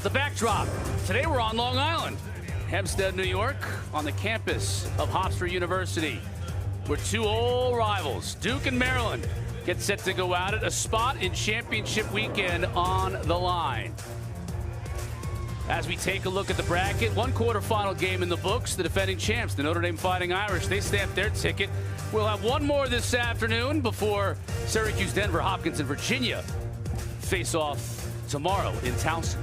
The backdrop. Today we're on Long Island, Hempstead, New York, on the campus of Hofstra University, where two old rivals, Duke and Maryland, get set to go at it. A spot in championship weekend on the line. As we take a look at the bracket, one quarterfinal game in the books. The defending champs, the Notre Dame Fighting Irish, they stamped their ticket. We'll have one more this afternoon before Syracuse, Denver, Hopkins, and Virginia face off tomorrow in Towson.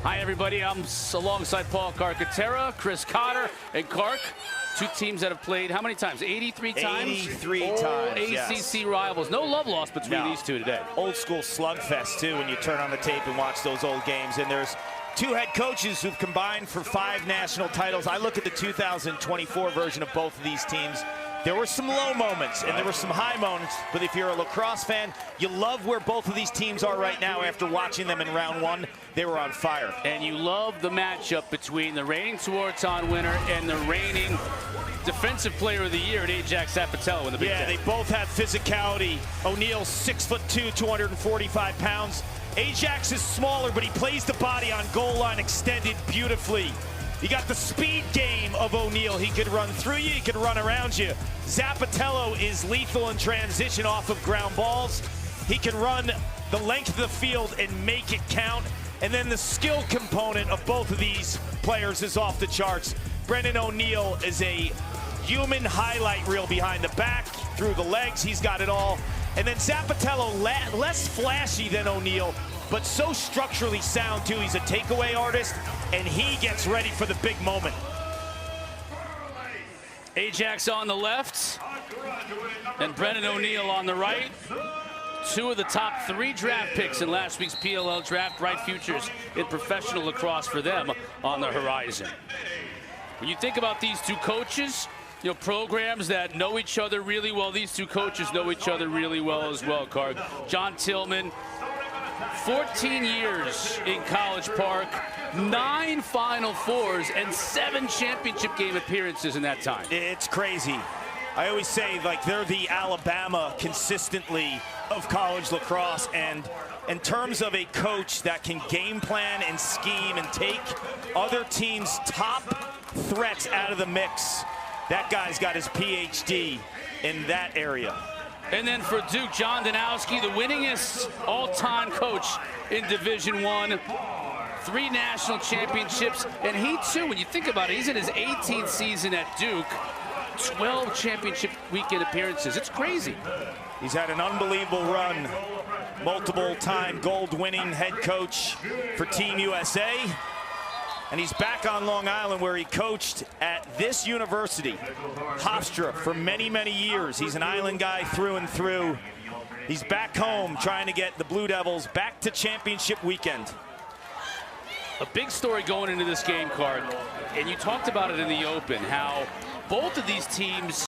Hi, everybody. I'm alongside Paul Carcaterra, Chris Cotter, and Kark. Two teams that have played how many times? 83 times? 83 times, ACC yes. rivals. No love lost between these two today. Old school slugfest, too, when you turn on the tape and watch those old games. And there's two head coaches who've combined for 5 national titles. I look at the 2024 version of both of these teams. There were some low moments and there were some high moments, but if you're a lacrosse fan, you love where both of these teams are right now after watching them in round 1. They were on fire. And you love the matchup between the reigning Tewaaraton winner and the reigning Defensive Player of the Year at Ajax Zapatello in the Big Ten. Yeah, they both have physicality. O'Neal's 6'2", 245 pounds. Ajax is smaller, but he plays the body on goal line extended beautifully. You got the speed game of O'Neal. He could run through you, he could run around you. Zapatello is lethal in transition off of ground balls. He can run the length of the field and make it count. And then the skill component of both of these players is off the charts. Brendan O'Neal is a human highlight reel behind the back, through the legs, he's got it all. And then Zapatello, less flashy than O'Neal, but so structurally sound too. He's a takeaway artist, and he gets ready for the big moment. Ajax on the left, and Brendan O'Neal on the right. Two of the top 3 draft picks in last week's PLL draft, bright futures in professional lacrosse for them on the horizon. When you think about these two coaches, you know, programs that know each other really well, these two coaches know each other really well as well, Karg. John Tillman, 14 years in College Park, 9 Final Fours, and 7 championship game appearances in that time. It's crazy. I always say, like, they're the Alabama consistently of college lacrosse, and in terms of a coach that can game plan and scheme and take other teams' top threats out of the mix, that guy's got his PhD in that area. And then for Duke, John Danowski, the winningest all-time coach in Division I. 3 national championships, and he too, when you think about it, he's in his 18th season at Duke. 12 championship weekend appearances. It's crazy. He's had an unbelievable run. Multiple-time gold-winning head coach for Team USA. And he's back on Long Island, where he coached at this university, Hofstra, for many, many years. He's an Island guy through and through. He's back home trying to get the Blue Devils back to championship weekend. A big story going into this game, Karg, and you talked about it in the open, how both of these teams